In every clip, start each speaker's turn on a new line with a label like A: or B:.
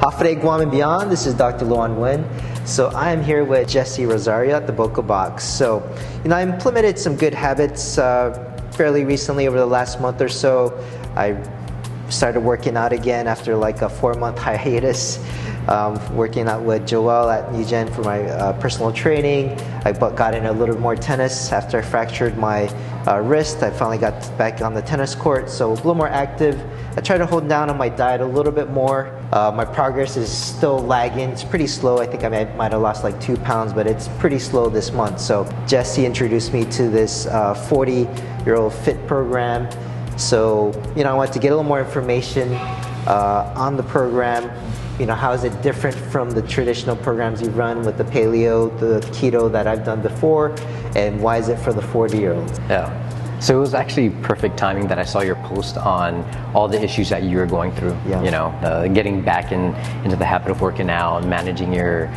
A: Afre Guam and beyond, this is Dr. Luan Nguyen. So I am here with Jesse Rosario at the Boka Box. So, I implemented some good habits fairly recently over the last month or so. I started working out again after like a 4-month hiatus. Working out with Joel at NewGen for my personal training. I got in a little more tennis after I fractured my wrist. I finally got back on the tennis court, so a little more active. I try to hold down on my diet a little bit more. My progress is still lagging. It's pretty slow. I think I might have lost like 2 pounds, but it's pretty slow this month. So Jesse introduced me to this 40-year-old fit program. So, I wanted to get a little more information on the program. How is it different from the traditional programs you run with the paleo, the keto that I've done before, and why is it for the 40-year-old?
B: Yeah. So it was actually perfect timing that I saw your post on all the issues that you were going through. Yeah. Getting back into the habit of working out, managing your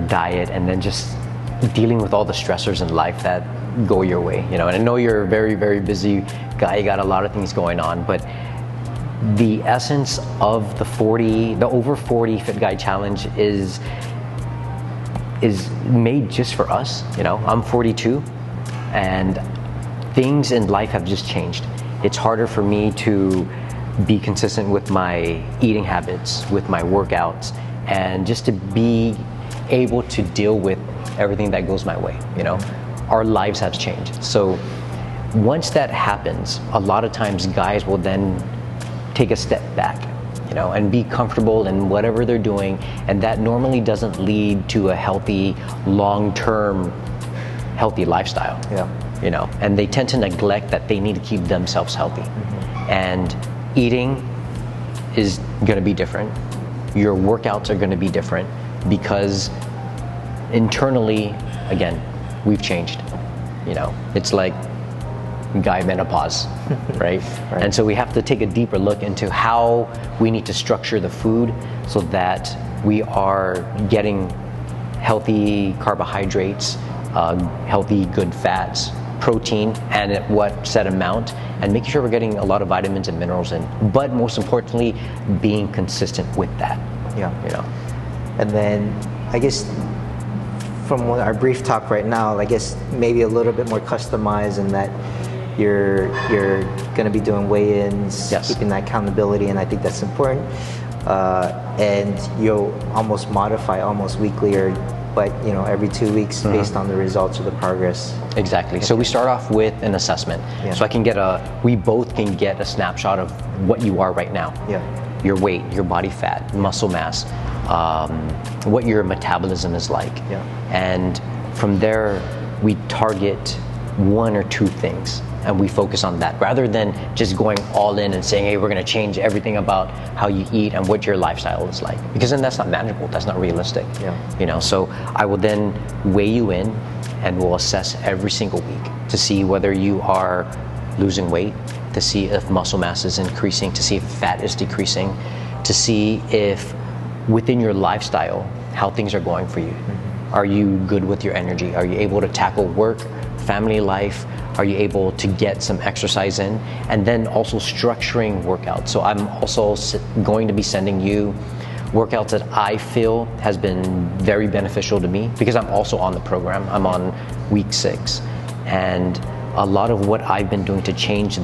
B: diet, and then just dealing with all the stressors in life that go your way. And I know you're a very, very busy guy. You got a lot of things going on, but the essence of the over 40 Fit Guy Challenge is made just for us. I'm 42, and things in life have just changed. It's harder for me to be consistent with my eating habits, with my workouts, and just to be able to deal with everything that goes my way. Our lives have changed. So once that happens, a lot of times guys will then take a step back, and be comfortable in whatever they're doing, and that normally doesn't lead to a healthy, long-term, healthy lifestyle.
A: Yeah.
B: And they tend to neglect that they need to keep themselves healthy. And eating is going to be different. Your workouts are going to be different because internally, again, we've changed. It's like guy menopause, right? And so we have to take a deeper look into how we need to structure the food so that we are getting healthy carbohydrates, healthy good fats, protein, and at what set amount, and making sure we're getting a lot of vitamins and minerals in, but most importantly, being consistent with that.
A: Yeah. And then I guess from our brief talk right now, I guess maybe a little bit more customized in that you're going to be doing weigh-ins,
B: yes,
A: keeping that accountability, and I think that's important. And you'll almost modify almost weekly but every 2 weeks based on the results or the progress.
B: Exactly. Okay. So we start off with an assessment. Yeah. So we both can get a snapshot of what you are right now.
A: Yeah.
B: Your weight, your body fat, muscle mass, what your metabolism is like.
A: Yeah.
B: And from there, we target 1 or 2 things, and we focus on that rather than just going all in and saying, hey, we're going to change everything about how you eat and what your lifestyle is like, because then that's not manageable, that's not realistic.
A: Yeah.
B: So I will then weigh you in, and we'll assess every single week to see whether you are losing weight, to see if muscle mass is increasing, to see if fat is decreasing, to see if within your lifestyle how things are going for you. Are you good with your energy? Are you able to tackle work, family life? Are you able to get some exercise in? And then also structuring workouts. So I'm also going to be sending you workouts that I feel has been very beneficial to me, because I'm also on the program. I'm on week 6. And a lot of what I've been doing to change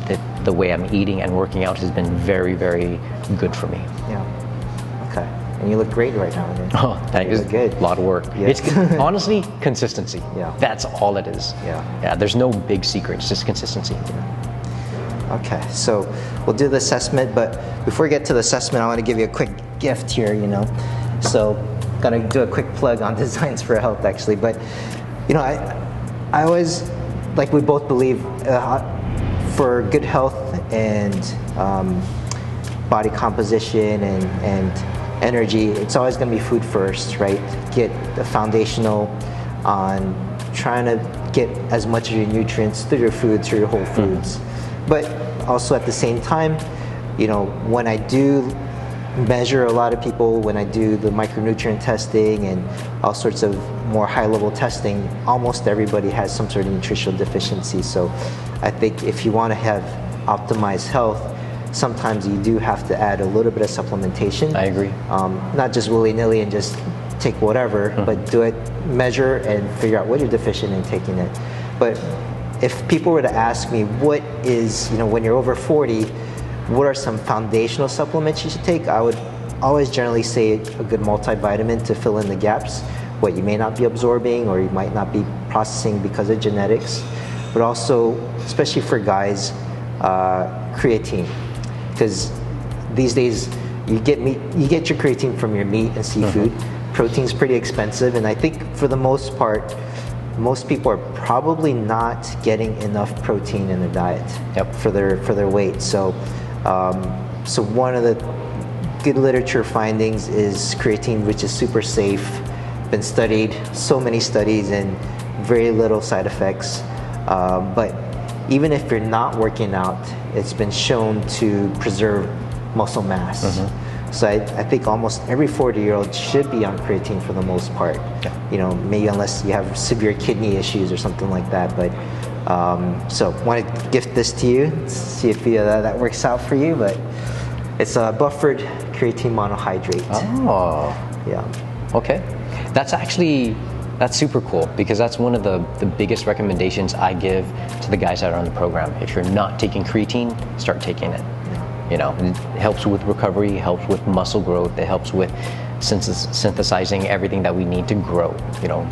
B: the way I'm eating and working out has been very, very good for me.
A: Yeah. Okay. And you look great right now.
B: Oh, thank you.
A: Look good.
B: A lot of work.
A: Yeah.
B: It's honestly consistency.
A: Yeah.
B: That's all it is.
A: Yeah.
B: There's no big secret. It's just consistency.
A: Yeah. Okay. So we'll do the assessment, but before we get to the assessment, I want to give you a quick gift here. So gonna do a quick plug on Designs for Health, actually. But I always, like we both believe, for good health and body composition and energy, it's always going to be food first, right? Get the foundational on trying to get as much of your nutrients through your food, through your whole foods. But also at the same time, when I do measure a lot of people, when I do the micronutrient testing and all sorts of more high-level testing, almost everybody has some sort of nutritional deficiency. So I think if you want to have optimized health, sometimes you do have to add a little bit of supplementation.
B: I agree.
A: Not just willy-nilly and just take whatever, but do it, measure, and figure out what you're deficient in taking it. But if people were to ask me, what is, when you're over 40, what are some foundational supplements you should take? I would always generally say a good multivitamin to fill in the gaps, what you may not be absorbing or you might not be processing because of genetics. But also, especially for guys, creatine, because these days you get your creatine from your meat and seafood. Protein's pretty expensive, and I think for the most part, most people are probably not getting enough protein in their diet for their weight. So, so one of the good literature findings is creatine, which is super safe, been studied, so many studies, and very little side effects. But even if you're not working out, it's been shown to preserve muscle mass. So I think almost every 40-year-old should be on creatine for the most part. Maybe unless you have severe kidney issues or something like that. But so want to gift this to you, see if that works out for you. But it's a buffered creatine monohydrate.
B: Oh.
A: Yeah.
B: Okay. That's super cool, because that's one of the biggest recommendations I give to the guys that are on the program. If you're not taking creatine, start taking it. It helps with recovery, helps with muscle growth, it helps with synthesizing everything that we need to grow,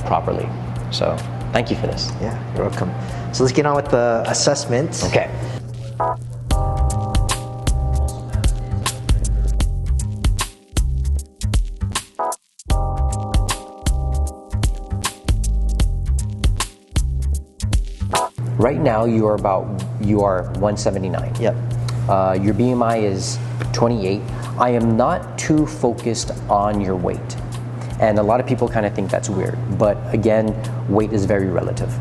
B: properly. So thank you for this.
A: Yeah, you're welcome. So let's get on with the assessment.
B: Okay. Right now you are 179.
A: Yep.
B: Your BMI is 28. I am not too focused on your weight. And a lot of people kind of think that's weird. But again, weight is very relative.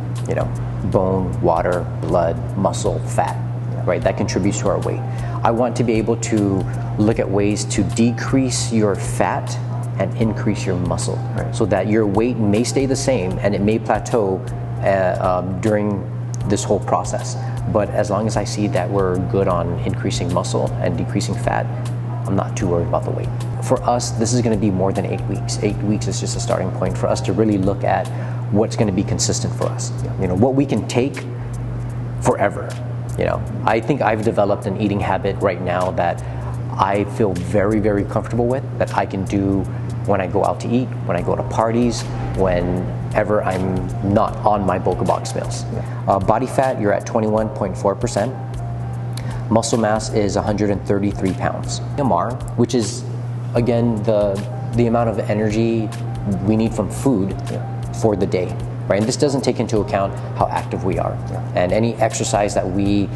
B: Bone, water, blood, muscle, fat, right? That contributes to our weight. I want to be able to look at ways to decrease your fat and increase your muscle, so that your weight may stay the same and it may plateau during this whole process. But as long as I see that we're good on increasing muscle and decreasing fat, I'm not too worried about the weight. For us, this is going to be more than 8 weeks. 8 weeks is just a starting point for us to really look at what's going to be consistent for us. What we can take forever. I think I've developed an eating habit right now that I feel very, very comfortable with, that I can do when I go out to eat, when I go to parties, whenever I'm not on my Boka Box meals. Body fat, you're at 21.4%. Muscle mass is 133 pounds. MR, which is, again, the amount of energy we need from food for the day, right? And this doesn't take into account how active we are. And any exercise that we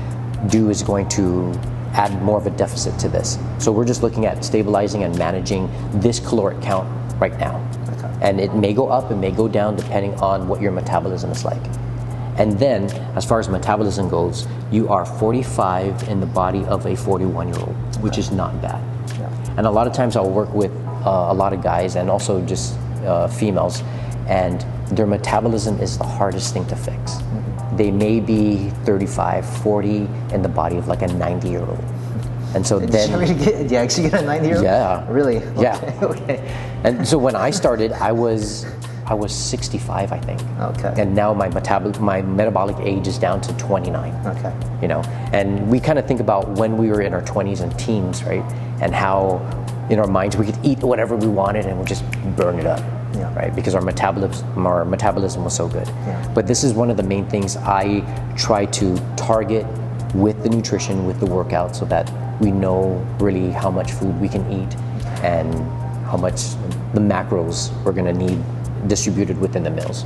B: do is going to add more of a deficit to this. So we're just looking at stabilizing and managing this caloric count right now. And it may go up, it may go down depending on what your metabolism is like. And then, as far as metabolism goes, you are 45 in the body of a 41-year-old, which is not bad. And a lot of times I'll work with a lot of guys and also just females, and their metabolism is the hardest thing to fix. They may be 35, 40 in the body of like a 90-year-old. And so then...
A: you actually get a 90-year-old?
B: Yeah.
A: Really?
B: Yeah.
A: Okay.
B: And so when I started, I was 65, I think.
A: Okay.
B: And now my metabolic age is down to 29.
A: Okay.
B: And we kind of think about when we were in our 20s and teens, right? And how in our minds we could eat whatever we wanted and we'd just burn it up. Right? Because our metabolism was so good. But this is one of the main things I try to target with the nutrition, with the workout, so that we know really how much food we can eat and how much the macros we're going to need distributed within the meals.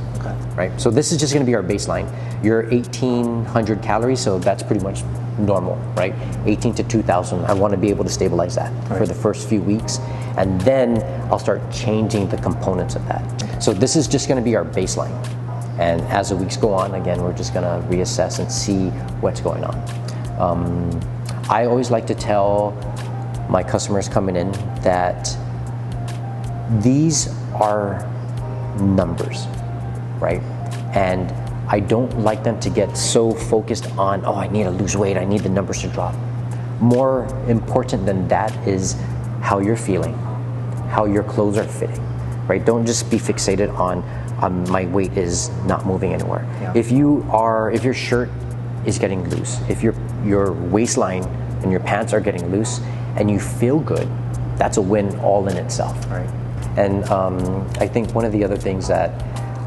B: Right? So this is just going to be our baseline. You're 1,800 calories, so that's pretty much normal, right? 18 to 2,000. I want to be able to stabilize that for the first few weeks, and then I'll start changing the components of that. So this is just going to be our baseline, and as the weeks go on, again, we're just going to reassess and see what's going on. I always like to tell my customers coming in that these are numbers, right? And I don't like them to get so focused on, oh, I need to lose weight, I need the numbers to drop. more important than that is how you're feeling, how your clothes are fitting, right? Don't just be fixated on my weight is not moving anywhere.
A: Yeah.
B: If your shirt is getting loose, if your waistline and your pants are getting loose and you feel good, that's a win all in itself.
A: Right.
B: And I think one of the other things that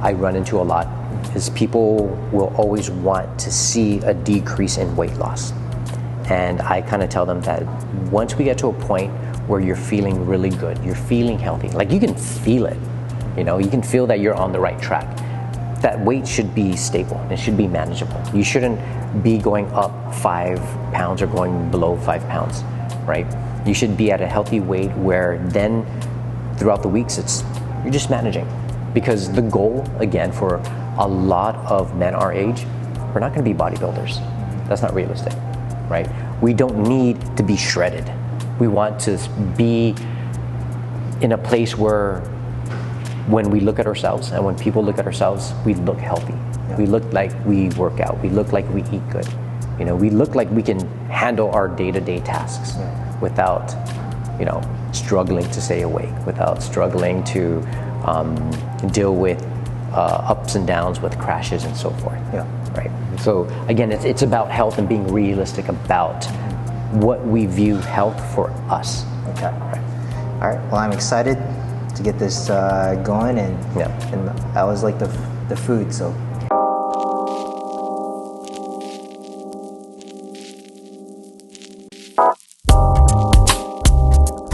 B: I run into a lot is people will always want to see a decrease in weight loss. And I kind of tell them that once we get to a point where you're feeling really good, you're feeling healthy, like you can feel it, you can feel that you're on the right track, that weight should be stable, it should be manageable. You shouldn't be going up 5 pounds or going below 5 pounds, right? You should be at a healthy weight where then throughout the weeks you're just managing. Because the goal, again, for a lot of men our age, we're not going to be bodybuilders. That's not realistic, right? We don't need to be shredded. We want to be in a place where when we look at ourselves and when people look at ourselves, we look healthy. Yeah. We look like we work out. We look like we eat good. We look like we can handle our day-to-day tasks without, struggling to stay awake, without struggling to deal with ups and downs with crashes and so forth.
A: Yeah.
B: Right. So again, it's about health and being realistic about what we view health for us.
A: Okay. Right. All right. Well, I'm excited to get this going, and I always like the food, so